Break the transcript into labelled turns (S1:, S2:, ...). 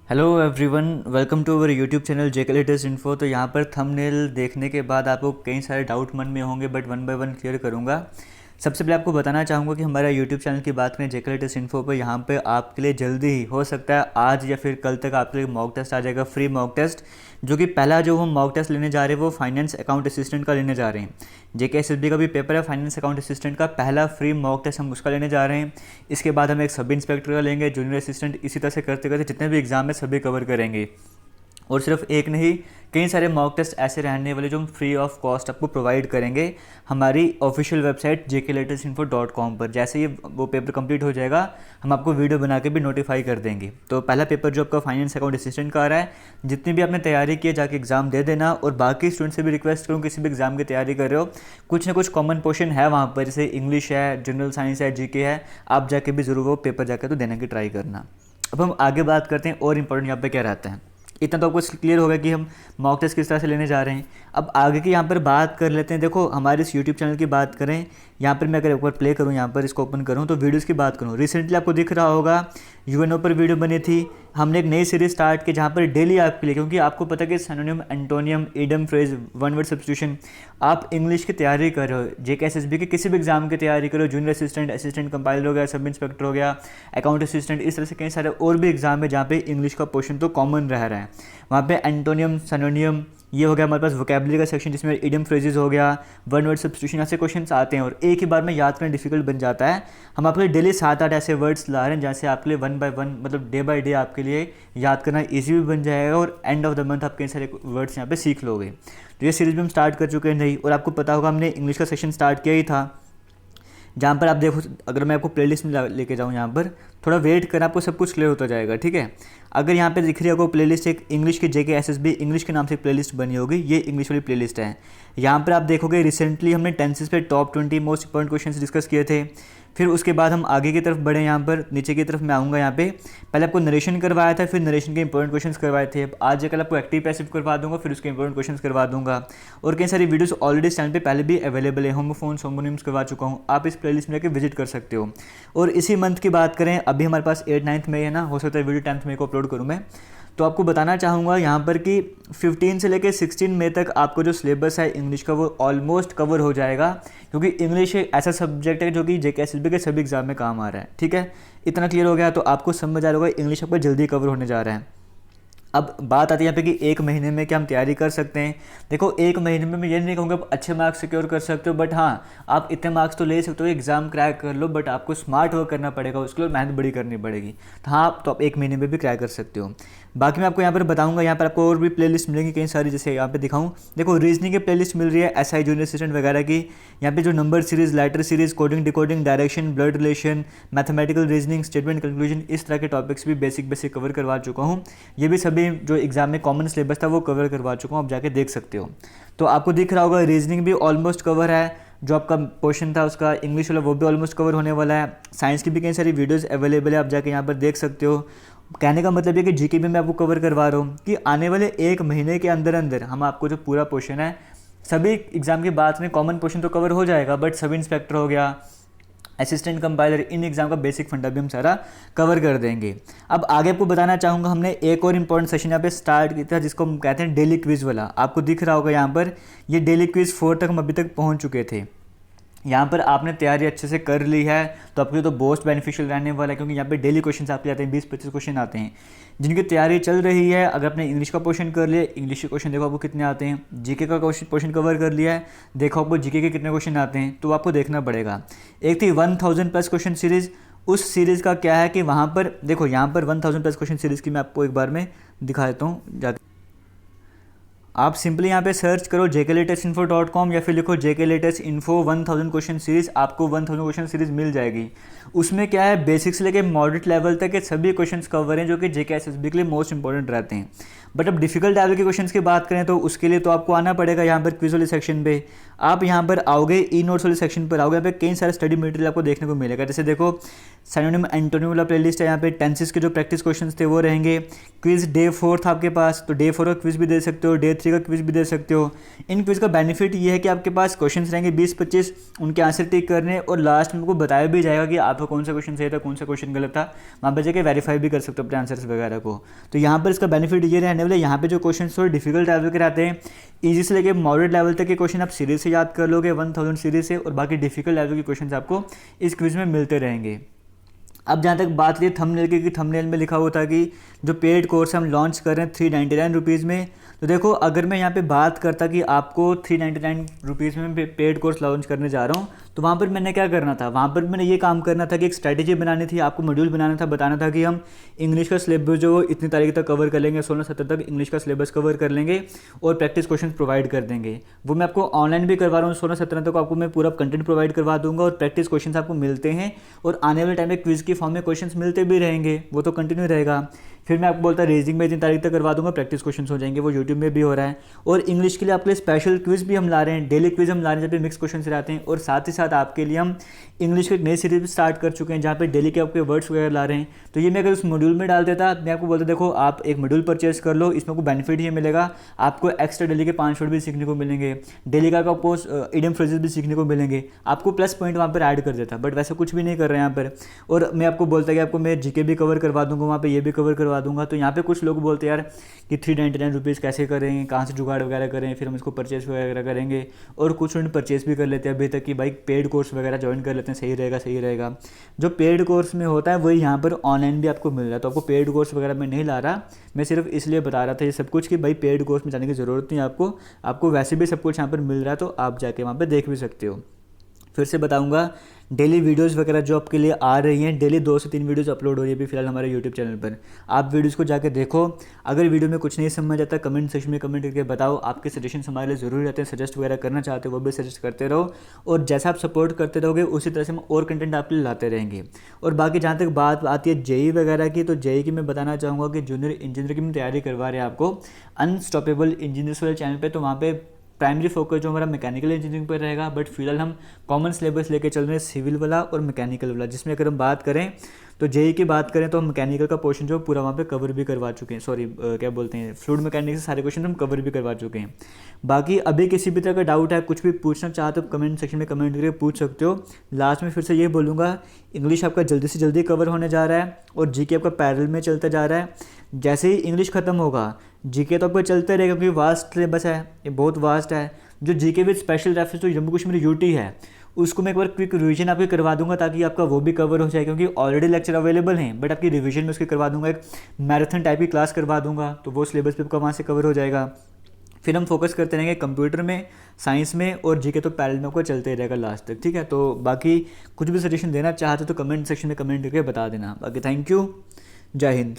S1: Hello everyone, welcome to our YouTube channel JK latest info. तो यहाँ पर thumbnail देखने के बाद आपको कई सारे डाउट मन में होंगे, but one by one clear करूँगा। सबसे पहले आपको बताना चाहूँगा कि हमारा यूट्यूब चैनल की बात करें जेके लेटेस्ट इन्फो पर, यहाँ पे आपके लिए जल्दी ही हो सकता है आज या फिर कल तक आपके लिए मॉक टेस्ट आ जाएगा, फ्री मॉक टेस्ट। जो कि पहला जो हम मॉक टेस्ट लेने जा रहे हैं वो फाइनेंस अकाउंट असिस्टेंट का लेने जा रहे हैं। जेके एसएसबी का भी पेपर है, फाइनेंस अकाउंट असिस्टेंट का पहला फ्री मॉक टेस्ट हम उसका लेने जा रहे हैं। इसके बाद हम एक सब इंस्पेक्टर का लेंगे, जूनियर असिस्टेंट, इसी तरह से करते करते जितने भी एग्जाम है सभी कवर करेंगे। और सिर्फ एक नहीं, कई सारे मॉक टेस्ट ऐसे रहने वाले जो हम फ्री ऑफ कॉस्ट आपको प्रोवाइड करेंगे हमारी ऑफिशियल वेबसाइट jklatestinfo.com पर। जैसे ही वो पेपर कंप्लीट हो जाएगा हम आपको वीडियो बना के भी नोटिफाई कर देंगे। तो पहला पेपर जो आपका फाइनेंस अकाउंट असिस्टेंट का आ रहा है, जितनी भी आपने तैयारी की है जाके एग्जाम दे देना। और बाकी स्टूडेंट से भी रिक्वेस्ट करूँ, किसी भी एग्जाम की तैयारी कर रहे हो, कुछ ना कुछ कॉमन पोर्शन है वहाँ पर, जैसे इंग्लिश है, जनरल साइंस है, जीके है, आप जाके भी ज़रूर वो पेपर जाकर तो देने की ट्राई करना। अब हम आगे बात करते हैं और इम्पोर्टेंट यहाँ पे क्या रहता है। इतना तो आपको क्लियर होगा कि हम मॉक टेस्ट किस तरह से लेने जा रहे हैं। अब आगे की यहाँ पर बात कर लेते हैं। देखो हमारे इस यूट्यूब चैनल की बात करें, यहाँ पर मैं अगर एक बार प्ले करूँ, यहाँ पर इसको ओपन करूँ तो वीडियोस की बात करूँ, रिसेंटली आपको दिख रहा होगा यूएनओ पर वीडियो बनी थी। हमने एक नई सीरीज स्टार्ट की जहाँ पर डेली आपके लिए, क्योंकि आपको पता है कि synonym, antonym, idiom, phrase, one word substitution, आप इंग्लिश की तैयारी कर रहे हो, जेके एसएसबी की किसी भी एग्जाम की तैयारी करो, जूनियर असिस्टेंट, असिस्टेंट कंपाइलर हो गया, सब इंस्पेक्टर हो गया, अकाउंट असिस्टेंट, इस तरह से कई सारे और भी एग्जाम है जहाँ पे इंग्लिश का पोर्शन तो कॉमन रह रहा है। वहाँ पे एंटोनियम, सिनोनियम, ये हो गया हमारे पास वोकेबलरी का सेक्शन जिसमें इडियम फ्रेजेस हो गया, वन वर्ड सब्स्टिट्यूशन, ऐसे क्वेश्चंस आते हैं और एक ही बार में याद करना डिफिकल्ट बन जाता है। हम आपके लिए डेली 7-8 ऐसे वर्ड्स ला रहे हैं जैसे आपके लिए वन बाय वन, मतलब डे बाय डे आपके लिए याद करना ईजी भी बन जाएगा और एंड ऑफ द मंथ आप कई सारे वर्ड्स यहाँ पे सीख लोगे। तो ये सीरीज भी हम स्टार्ट कर चुके हैं नई। और आपको पता होगा हमने इंग्लिश का सेक्शन स्टार्ट किया ही था, जहाँ पर आप देखो, अगर मैं आपको प्लेलिस्ट में लेके जाऊँ, यहाँ पर थोड़ा वेट कर, आपको सब कुछ क्लियर होता जाएगा, ठीक है। अगर यहाँ पे दिख रही है आपको प्लेलिस्ट, एक इंग्लिश की जेके एसएसबी इंग्लिश के नाम से प्लेलिस्ट बनी होगी, ये इंग्लिश वाली प्लेलिस्ट है। यहाँ पर आप देखोगे रिसेंटली हमने टेंसेस पे top 20 most important questions discuss किए थे। फिर उसके बाद हम आगे की तरफ बढ़े, यहाँ पर नीचे की तरफ मैं आऊँगा। यहाँ पे पहले आपको नरेशन करवाया था, फिर नरेशन के इंपॉर्टेंट क्वेश्चंस करवाए थे। अब आज कल आपको एक्टिव पैसिव करवा दूंगा, फिर उसके इंपॉर्टेंट क्वेश्चंस करवा दूंगा। और कई सारी वीडियोस ऑलरेडी इस चैनल पे पहले भी अवेलेबल है, होमोफोन्स, होमोनिम्स करवा चुका हूँ, आप इस प्लेलिस्ट में जाकर विजिट कर सकते हो। और इसी मंथ की बात करें, अभी हमारे पास 8-9 मई है ना, हो सकता है वीडियो 10 मई को अपलोड करूँ मैं। तो आपको बताना चाहूँगा यहाँ पर कि 15 से लेकर 16 मई तक आपको जो सिलेबस है इंग्लिश का वो ऑलमोस्ट कवर हो जाएगा, क्योंकि इंग्लिश एक ऐसा सब्जेक्ट है जो कि जेके एसएसबी के सभी एग्जाम में काम आ रहा है, ठीक है। इतना क्लियर हो गया तो आपको समझ आ रहा होगा इंग्लिश आपका जल्दी कवर होने जा रहा है। अब बात आती है यहाँ पे कि एक महीने में क्या हम तैयारी कर सकते हैं। देखो एक महीने में मैं ये नहीं कहूँगा आप अच्छे मार्क्स सिक्योर कर सकते हो, बट हाँ आप इतने मार्क्स तो ले सकते हो, एग्जाम क्रैक कर लो, बट आपको स्मार्ट वर्क करना पड़ेगा, उसके लिए मेहनत बड़ी करनी पड़ेगी। तो हाँ, तो आप एक महीने में भी क्रैक कर सकते हो। बाकी मैं आपको यहाँ पर बताऊँगा, यहाँ पर आपको और भी प्लेलिस्ट मिलेंगी कई सारी, जैसे यहाँ पे दिखाऊँ। देखो रीजनिंग की प्लेलिस्ट मिल रही है, एसआई जूनियर असिस्टेंट वगैरह की। यहाँ पे जो number series, letter series, coding, decoding, direction, blood relation, mathematical reasoning, statement conclusion, इस तरह के टॉपिक्स भी बेसिक कवर करवा चुका हूँ। ये भी सभी जो एग्जाम में कॉमन सिलेबस था वो कवर करवा चुका हूँ, आप जाके देख सकते हो। तो आपको दिख रहा होगा रीजनिंग भी ऑलमोस्ट कवर है, जो आपका पोर्शन था उसका इंग्लिश वाला वो भी ऑलमोस्ट कवर होने वाला है। साइंस की भी कई सारी वीडियोस अवेलेबल है, आप जाके यहाँ पर देख सकते हो। कहने का मतलब ये कि जीके भी मैं आपको कवर करवा रहा हूँ कि आने वाले एक महीने के अंदर अंदर हम आपको जो पूरा पोर्शन है, सभी एग्जाम की बात में कॉमन पोर्शन तो कवर हो जाएगा, बट सब इंस्पेक्टर हो गया, असिस्टेंट कंपाइलर, इन एग्जाम का बेसिक फंडा भी हम सारा कवर कर देंगे। अब आगे आपको बताना चाहूँगा, हमने एक और इम्पॉर्टेंट सेशन यहाँ पे स्टार्ट किया था जिसको हम कहते हैं डेली क्विज वाला। आपको दिख रहा होगा यहाँ पर, ये डेली क्विज 4 तक हम अभी तक पहुँच चुके थे। यहाँ पर आपने तैयारी अच्छे से कर ली है तो आपके लिए तो बहुत बेनिफिशियल रहने वाला है, क्योंकि यहाँ पे डेली क्वेश्चंस आपके आते हैं, 20-25 क्वेश्चन आते हैं जिनकी तैयारी चल रही है। अगर आपने इंग्लिश का पोर्शन कर लिया, इंग्लिश के क्वेश्चन देखो आपको कितने आते हैं, जीके का पोर्शन कवर कर लिया है, देखो आपको जीके के कितने क्वेश्चन आते हैं, तो आपको देखना पड़ेगा। एक थी 1000+ क्वेश्चन सीरीज़, उस सीरीज़ का क्या है कि वहाँ पर देखो, यहाँ पर 1000+ क्वेश्चन सीरीज़ की मैं आपको एक बार में दिखा देता हूँ। जाके आप सिंपली यहाँ पे सर्च करो jklatestinfo.com या फिर लिखो जेके लेटेस्ट इन्फो 1000 क्वेश्चन सीरीज़, आपको 1000 क्वेश्चन सीरीज़ मिल जाएगी। उसमें क्या है, बेसिक से लेके मॉडरेट लेवल तक के सभी क्वेश्चंस कवर हैं जो कि जेके एसएसबी के लिए मोस्ट इंपॉर्टेंट रहते हैं। बट अब डिफिकल्ट लेवल के क्वेश्चंस की बात करें तो उसके लिए तो आपको आना पड़ेगा यहाँ पर क्विज वाले सेक्शन पे। आप यहाँ पर आओगे, ई नोट्स वाले सेक्शन पर आओगे, यहाँ पे कई सारे स्टडी मटेरियल आपको देखने को मिलेगा। जैसे देखो सिनोनिम एंटोनिम वाला प्लेलिस्ट है, यहाँ पे टेंसेस के जो प्रैक्टिस क्वेश्चंस थे वो रहेंगे। क्विज डे 4 था आपके पास, तो डे 4 का क्विज भी दे सकते हो, डे टाइप 3 का क्विज भी दे सकते हो। इन क्विज का बेनिफिट ये है कि आपके पास क्वेश्चंस रहेंगे 20-25, उनके आंसर टिक करने, और लास्ट में आपको बताया भी जाएगा कि आपका कौन सा क्वेश्चन सही था, कौन सा क्वेश्चन गलत था। वहाँ पर जाकर वेरीफाई भी कर सकते हो अपने आंसर्स वगैरह को। तो यहाँ पर इसका बेनिफिट ये रहने वाला है, यहाँ पे जो क्वेश्चन थोड़े डिफिकल्ट लेवल के रहते हैं, ईजी से लेके मॉडरेट लेवल तक के क्वेश्चन आप सीरीज से याद कर लोगे 1000 सीरीज से, और बाकी डिफिकल्ट लेवल के क्वेश्चन आपको इस क्विज में मिलते रहेंगे। अब जहाँ तक बात रही थंबनेल की, कि थंबनेल में लिखा हुआ था कि जो पेड कोर्स हम लॉन्च कर रहे हैं 399 रुपीज़ में। तो देखो, अगर मैं यहाँ पे बात करता कि आपको 399 रुपीज़ में पेड कोर्स लॉन्च करने जा रहा हूँ, तो वहाँ पर मैंने क्या करना था, वहाँ पर मैंने ये काम करना था कि एक स्ट्रैटेजी बनानी थी, आपको मॉड्यूल बनाना था, बताना था कि हम इंग्लिश का सिलेबस जो इतनी तारीख तक कवर कर लेंगे, 16-17 तक इंग्लिश का सिलेबस कवर कर लेंगे और प्रैक्टिस क्वेश्चन प्रोवाइड कर देंगे। वो मैं आपको ऑनलाइन भी करवा रहा हूँ, 16-17 तक आपको मैं पूरा कंटेंट प्रोवाइड करवा दूंगा, और प्रैक्टिस क्वेश्चन आपको मिलते हैं, और आने वाले टाइम में क्विज की फॉर्म में क्वेश्चन मिलते भी रहेंगे, वो तो कंटिन्यू रहेगा। फिर मैं आपको बोलता रेजिंग में इतनी तारीख तक करवा दूंगा, प्रैक्टिस क्वेश्चन हो जाएंगे, वो यूट्यूब में भी हो रहा है। और इंग्लिश के लिए आपके लिए स्पेशल क्विज भी हम ला रहे हैं, डेली क्विज हम ला रहे हैं जब भी मिक्स क्वेश्चन रहते हैं, और साथ ही साथ आपके लिए हम इंग्लिश की एक नई सीरीज भी स्टार्ट कर चुके हैं जहाँ पे डेली के आपके वर्ड्स वगैरह ला रहे हैं। तो ये मैं अगर उस मॉड्यूल में डाल देता, मैं आपको बोलता देखो आप एक मॉड्यूल परचेस कर लो, इसमें आपको बेनिफिट ये मिलेगा, आपको एक्स्ट्रा डेली के 5 वर्ड भी सीखने को मिलेंगे, डेली का आपको इडियम फ्रेजेस भी सीखने को मिलेंगे, आपको प्लस पॉइंट वहाँ पर ऐड कर देता। बट वैसे कुछ भी नहीं कर रहे हैं यहाँ पर। और मैं आपको बोलता कि आपको मैं जीके भी कवर करवा दूंगा, वहाँ पर ये भी कवर करवा दूंगा। तो यहाँ पे कुछ लोग बोलते हैं यार कि 399 रुपीज़ कैसे करेंगे, कहाँ से जुगाड़ वगैरह करें, फिर हम इसको परचेस वगैरह करेंगे। और कुछ स्टूडेंट परचेस भी कर लेते हैं अभी तक कि भाई पेड कोर्स वगैरह ज्वाइन कर लेते हैं, सही रहेगा सही रहेगा। जो पेड कोर्स में होता है वही यहाँ पर ऑनलाइन भी आपको मिल रहा है। तो आपको पेड कोर्स वगैरह मैं नहीं ला रहा, मैं सिर्फ इसलिए बता रहा था ये सब कुछ कि भाई पेड कोर्स में जाने की ज़रूरत नहीं आपको वैसे भी सब कुछ यहाँ पर मिल रहा है, तो आप जाके वहाँ पर देख भी सकते हो। फिर से बताऊंगा, डेली वीडियोस वगैरह जो आपके लिए आ रही हैं, डेली 2 से 3 वीडियोस अपलोड हो रही है अभी फिलहाल हमारे यूट्यूब चैनल पर। आप वीडियोस को जाके देखो, अगर वीडियो में कुछ नहीं समझ आता कमेंट सेक्शन में कमेंट करके बताओ। आपके सजेशन हमारे लिए ज़रूरी रहते हैं, सजेस्ट वगैरह करना चाहते हो वो भी सजेस्ट करते रहो, और जैसा आप सपोर्ट करते रहोगे उसी तरह से हम और कंटेंट आपके लिए लाते रहेंगे। और बाकी जहाँ तक बात आती है जेई वगैरह की, तो जेई की मैं बताना चाहूँगा कि जूनियर इंजीनियर की मैं तैयारी करवा रहे हैं आपको अनस्टॉपेबल इंजीनियर्स वाले चैनल पर। तो वहाँ पे प्राइमरी फोकस जो हमारा मैकेनिकल इंजीनियरिंग पर रहेगा, बट फिलहाल हम कॉमन सिलेबस लेके चल रहे हैं सिविल वाला और मैकेनिकल वाला, जिसमें अगर हम बात करें तो जेई की बात करें तो हम मैकेनिकल का पोर्शन जो पूरा वहाँ पे कवर भी करवा चुके हैं, क्या बोलते हैं फ्लूइड मैकेनिक्स से सारे क्वेश्चन हम कवर भी करवा चुके हैं। बाकी अभी किसी भी तरह का डाउट है, कुछ भी पूछना चाहते हो कमेंट सेक्शन में कमेंट करके पूछ सकते हो। लास्ट में फिर से ये बोलूँगा, इंग्लिश आपका जल्दी से जल्दी कवर होने जा रहा है और जीके आपका पैरेलल में चलता जा रहा है। जैसे ही इंग्लिश खत्म होगा जीके तो आपका चलते रहेगा, क्योंकि वास्ट सिलेबस है, ये बहुत वास्ट है। जो जीके विद स्पेशल रेफरेंस तो जम्मू कश्मीर यूटी है, उसको मैं एक बार क्विक रिवीजन आपके करवा दूंगा ताकि आपका वो भी कवर हो जाए, क्योंकि ऑलरेडी लेक्चर अवेलेबल हैं, बट आपकी रिवीजन में उसकी करवा दूंगा, एक मैराथन टाइप की क्लास करवा दूंगा, तो वो सिलेबस पे आपका वहाँ से कवर हो जाएगा। फिर हम फोकस करते रहेंगे कंप्यूटर में, साइंस में, और जीके तो पैरेलल में आपको चलते रहेगा लास्ट तक, ठीक है। तो बाकी कुछ भी सजेशन देना चाहते हो तो कमेंट सेक्शन में कमेंट करके बता देना। बाकी थैंक यू, जय हिंद।